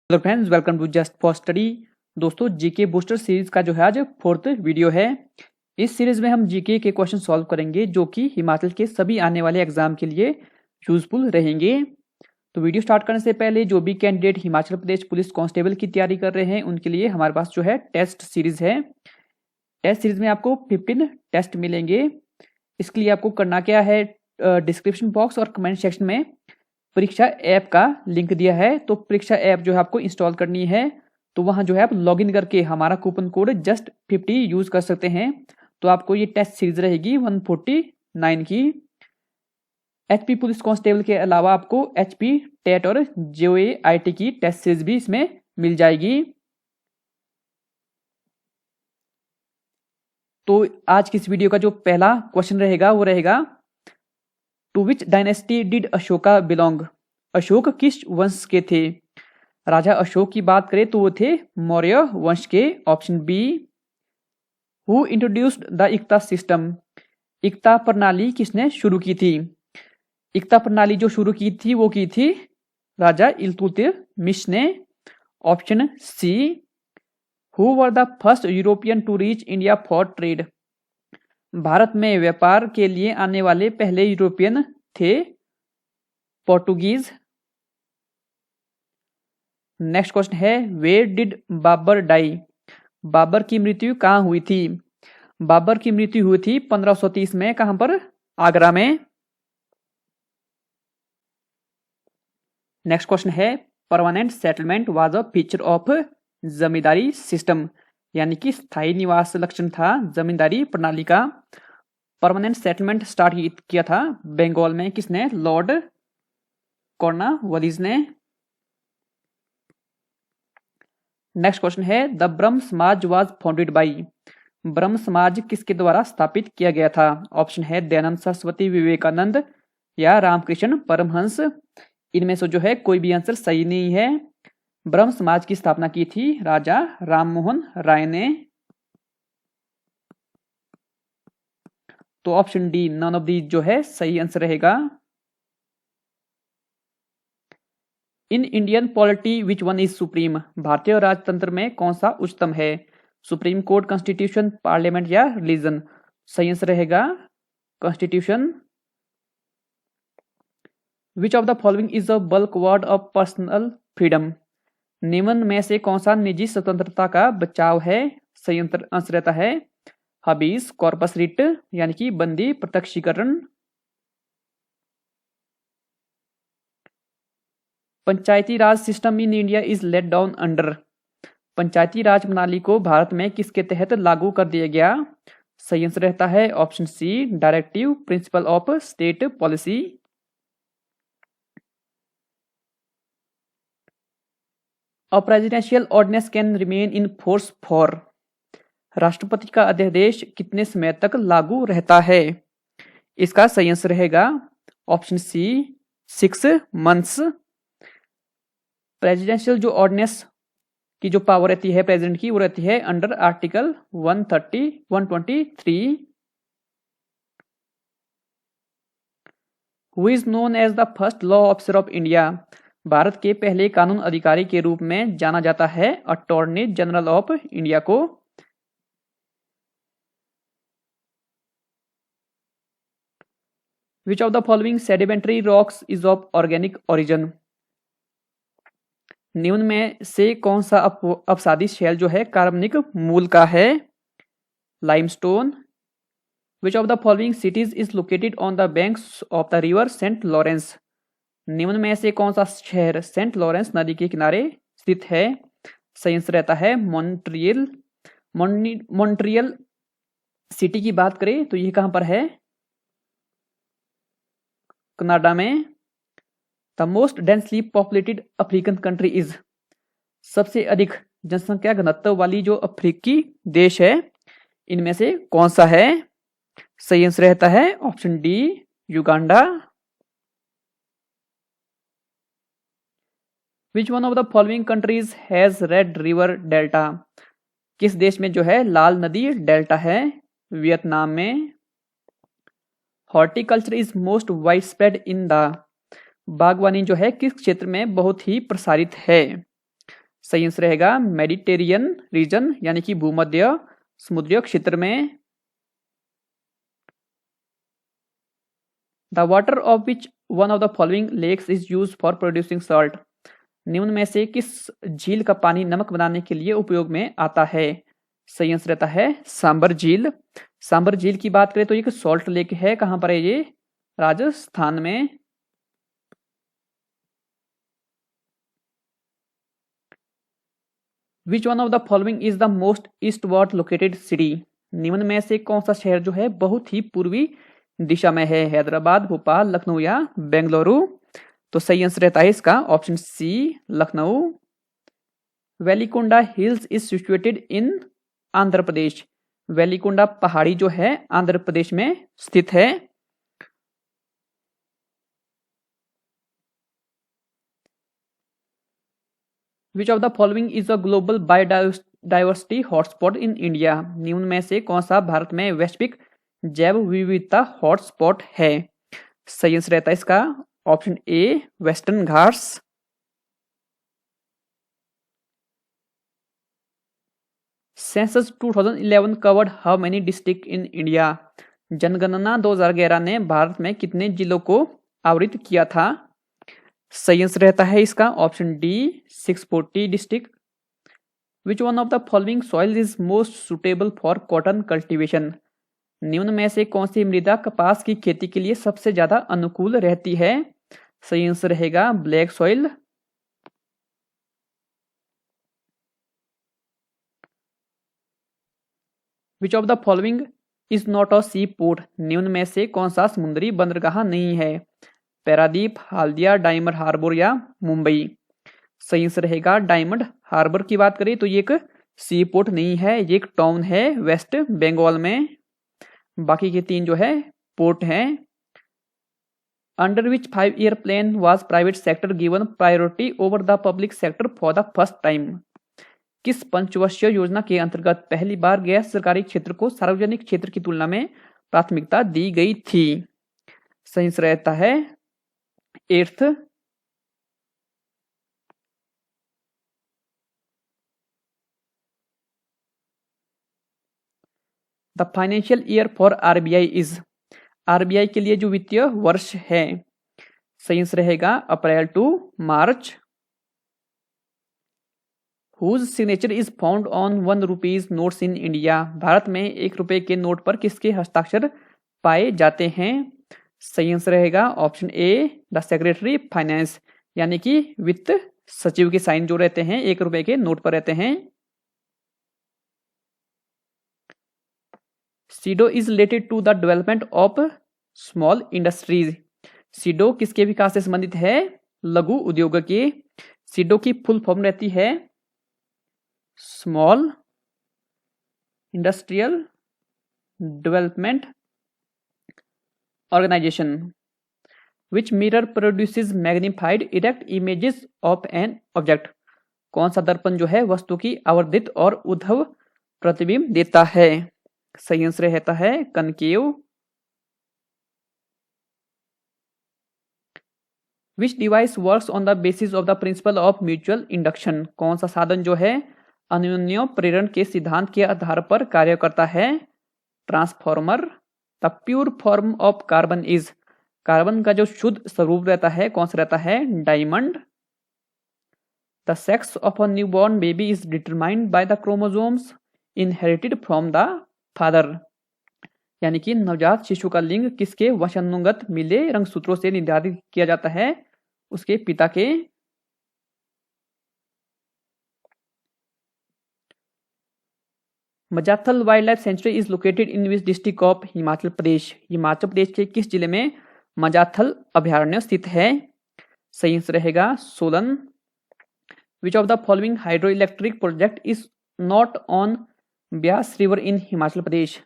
Hello friends, welcome to just for study. दोस्तों, GK booster series का जो है आज 4th वीडियो है। इस सीरीज में हम जीके के क्वेश्चन सॉल्व करेंगे जो कि हिमाचल के सभी आने वाले एग्जाम के लिए यूजफुल रहेंगे। तो वीडियो स्टार्ट करने से पहले जो भी candidate Himachal Pradesh police constable की तैयारी कर रहे हैं उनके लिए हमारे पास जो है टेस्ट सीरीज है। टेस्ट सीरीज में आपको 15 टेस्ट मिलेंगे। इसके लिए आपको करना क्या है, डिस्क्रिप्शन बॉक्स और कमेंट सेक्शन में परीक्षा ऐप का लिंक दिया है। तो परीक्षा ऐप जो है आपको इंस्टॉल करनी है। तो वहां जो है आप लॉगिन करके हमारा कूपन कोड जस्ट 50 यूज कर सकते हैं। तो आपको ये टेस्ट सीरीज रहेगी 149 की। एचपी पुलिस कांस्टेबल के अलावा आपको एचपी टेट और जेओए की टेस्ट सीरीज भी इसमें मिल जाएगी। तो आज की इस वीडियो का जो पहला क्वेश्चन रहेगा वो रहेगा, to which dynasty did Ashoka belong? Ashok किस वंश के थे? राजा अशोक की बात करें तो वो थे मौर्य वंश के। Option B. Who introduced the iqta system? इक्ता प्रणाली किसने शुरू की थी? इक्ता प्रणाली जो शुरू की थी वो की थी राजा इल्तुतमिश ने। Option C. Who were the first European to reach India for trade? Bharat में व्यापार के लिए आने वाले पहले यूरोपियन थे पोर्टुगीज। नेक्स्ट क्वेश्चन है, where did Babur die? Babur की मृत्यु कहां हुई थी? बाबर की मृत्यु हुई थी 1530 में। कहां पर? आगरा में। नेक्स्ट क्वेश्चन है, permanent settlement was a feature of zamindari system, यानी कि स्थायी निवास लक्षण था जमींदारी प्रणाली का। परमानेंट सेटलमेंट स्टार्ट किया था बंगाल में। किसने? लॉर्ड कॉर्नवालिस ने। नेक्स्ट क्वेश्चन है, द ब्रह्म समाज वाज फाउंडेड बाई? ब्रह्म समाज किसके द्वारा स्थापित किया गया था? ऑप्शन है दयानंद सरस्वती, विवेकानंद या रामकृष्ण परमहंस। इनमें से जो है कोई भी आंसर सही नहीं है। ब्रह्म समाज की स्थापना की थी राजा राममोहन राय ने। तो option D, none of the जो है सही आंसर रहेगा। In Indian polity which one is supreme? भारतीय राजतंत्र में कौन सा उच्चतम है? सुप्रीम कोर्ट, कॉन्स्टिट्यूशन, पार्लियामेंट या रिलीजन? सही आंसर रहेगा constitution. Which of the following is a bulwark of personal freedom? निम्न में से कौन सा निजी स्वतंत्रता का बचाव है? सही आंसर रहता है हबीस कॉर्पस रिट, यानी कि बंदी प्रत्यक्षीकरण। Panchayati raj system in India is laid down under? Panchayati raj प्रणाली को भारत में किसके तहत लागू कर दिया गया? सही आंसर रहता है option C, directive principle of state policy. A presidential ordinance can remain in force for? राष्ट्रपति का अध्यादेश कितने समय तक लागू रहता है? इसका सही आंसर रहेगा ऑप्शन सी, 6 मंथ्स। प्रेसिडेंशियल जो ऑर्डिनेंस की जो पावर रहती है प्रेसिडेंट की, वो रहती है under article 130 123। Who is known as the first law officer of India? Bharat के पहले कानून अधिकारी के रूप में जाना जाता है अटॉर्नी जनरल ऑफ इंडिया को। विच of the following sedimentary rocks is of organic origin? निम्न में से कौन सा अपसादी शैल जो है कार्बनिक मूल का है? Limestone. Which of the following cities is located on the banks of the river Saint Lawrence? निम्न में से कौन सा शहर सेंट लॉरेंस नदी के किनारे स्थित है? सही आंसर रहता है मॉन्ट्रियल। मॉन्ट्रियल सिटी की बात करें तो ये कहां पर है? कनाडा में। The most densely populated African country is? सबसे अधिक जनसंख्या घनत्व वाली जो अफ्रीकी देश है इनमें से कौन सा है? सही आंसर रहता है option D, Uganda. Which one of the following countries has red river delta? किस देश में जो है लाल नदी डेल्टा है? वियतनाम में। Horticulture is most wide spread in the? बागवानी जो है किस क्षेत्र में बहुत ही प्रसारित है? सही आंसर रहेगा मेडिटेरियन रीजन यानी कि भूमध्य समुद्रीय क्षेत्र में। The water of which one of the following lakes is use for producing salt. निम्न में से किस झील का पानी नमक बनाने के लिए उपयोग में आता है। सही आंसर रहता है सांबर झील। सांबर झील की बात करें तो एक सॉल्ट लेक है, कहां पर है ये, राजस्थान में। विच one of the following is the most eastward located city. निम्न में से कौन सा शहर जो है बहुत ही पूर्वी दिशा में है, हैदराबाद, भोपाल, लखनऊ या बेंगलुरु। तो सही आंसर रहता है इसका option C, Lucknow. Velikonda hills is situated in Andhra Pradesh. Velikonda पहाड़ी जो है आंध्र प्रदेश में स्थित है। Which of the following is a global biodiversity hotspot in India. निम्न में से कौन सा भारत में वैश्विक जैव विविधता हॉटस्पॉट है। सही आंसर रहता है इसका option A, western Ghats. Census 2011 covered how many district in India. जनगणना 2011 ने भारत में कितने जिलों को आवृत किया था। सही आंसर रहता है इसका option D, 640 district. Which one of the following soil is most suitable for cotton cultivation. निम्न में से कौन सी मृदा कपास की खेती के लिए सबसे ज्यादा अनुकूल रहती है। सही आंसर रहेगा black soil. Which of the following is not a seaport. निम्न में से कौन सा समुद्री बंदरगाह नहीं है। पैरादीप, हाल्दिया, डायमंड हार्बर या मुंबई। सही आंसर रहेगा डायमंड हार्बर। की बात करें तो ये एक सी पोर्ट नहीं है, ये एक टाउन है वेस्ट बंगाल में। बाकी के तीन जो है पोर्ट हैं। Under which 5-year plan was private sector given priority over the public sector for the first time. किस पंचवर्षीय योजना के अंतर्गत पहली बार गैर सरकारी क्षेत्र को सार्वजनिक क्षेत्र की तुलना में प्राथमिकता दी गई थी। सही आंसर रहता है 8th। The financial year for RBI is. RBI के लिए जो वित्तीय वर्ष है, सही आंसर रहेगा April to March. Whose signature is found on 1 rupees notes in India. Bharat में 1 रुपए के नोट पर किसके हस्ताक्षर पाए जाते हैं। सही आंसर रहेगा option A, the secretary finance, यानी कि वित्त सचिव के साइन जो रहते हैं 1 रुपए के नोट पर रहते हैं। SIDO is related to the development of small industries. SIDO किसके विकास से संबंधित है, लघु उद्योग के। सीडो की फुल फॉर्म रहती है small industrial development organisation which mirror produces magnified erect images of an object. कौन सा दर्पण जो है वस्तु की आवर्धित और उद्धव प्रतिबिंब देता है। सही आंसर रहता है concave. Which device works on the basis of the principle of mutual induction. कौन सा साधन जो है अन्योन्य प्रेरण के सिद्धांत के आधार पर कार्य करता है। Transformer. The pure form of carbon is. Carbon का जो शुद्ध स्वरूप रहता है कौन सा रहता है, diamond. The sex of a newborn baby is determined by the chromosomes inherited from the father. यानी कि नवजात शिशु का लिंग किसके वंशानुगत मिले रंगसूत्रों से निर्धारित किया जाता है, उसके पिता के। Majathal wild life sanctuary is located in which district of Himachal Pradesh. Himachal Pradesh के किस जिले में मजाथल अभयारण्य स्थित है। सही आंसर रहेगा Solan. Which of the following hydro electric project is not on Beas river in Himachal Pradesh.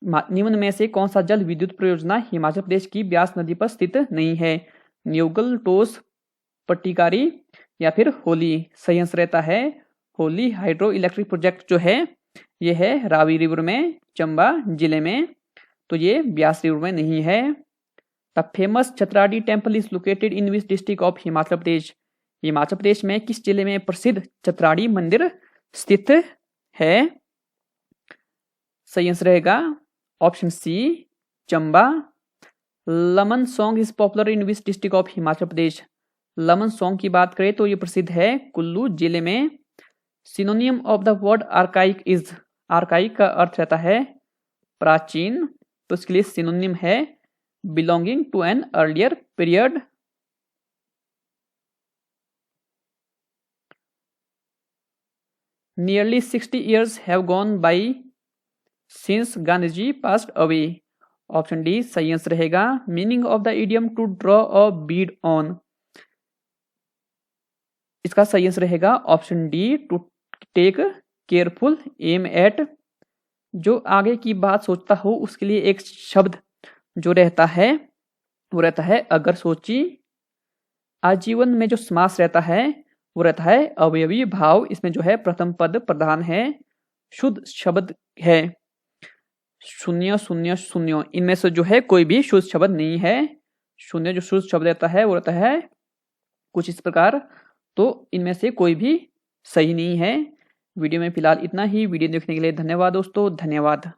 निम्न में से कौन सा जल विद्युत परियोजना हिमाचल प्रदेश की ब्यास नदी पर स्थित नहीं है। न्यूगल, टोस, पट्टिकारी या फिर होली। सही आंसर रहता है होली। हाइड्रो इलेक्ट्रिक प्रोजेक्ट जो है ये है रावी रिवर में, चंबा जिले में, तो ये ब्यास रिवर में नहीं है। The famous Chhatrari temple is located in which district of Himachal Pradesh. Himachal Pradesh में किस जिले में प्रसिद्ध चतराड़ी मंदिर स्थित है? सही आंसर रहेगा option C Chamba. Laman song is popular in which district of Himachal Pradesh? Laman song की बात करें तो ये प्रसिद्ध है कुल्लू जिले में। सिनोनियम of the word archaic is, archaic का अर्थ रहता है प्राचीन, तो इसके लिए सिनोनियम है belonging to an earlier period. Nearly 60 years have gone by since Gandhiji passed away. Option D सही आंसर रहेगा। Meaning of the idiom to draw a bead on, इसका सही आंसर रहेगा option D to take careful aim at. जो आगे की बात सोचता हो उसके लिए एक शब्द जो रहता है वो रहता है अगर सोची। आजीवन में जो समास रहता है वो रहता है अवयवी भाव। इसमें जो है प्रथम पद प्रधान है, शुद्ध शब्द है शून्य शून्य शून्य, इनमें से जो है कोई भी शुद्ध शब्द नहीं है। शून्य जो शुद्ध शब्द रहता है वो रहता है कुछ इस प्रकार, तो इनमें से कोई भी सही नहीं है। वीडियो में फिलहाल इतना ही। वीडियो देखने के लिए धन्यवाद दोस्तों, धन्यवाद।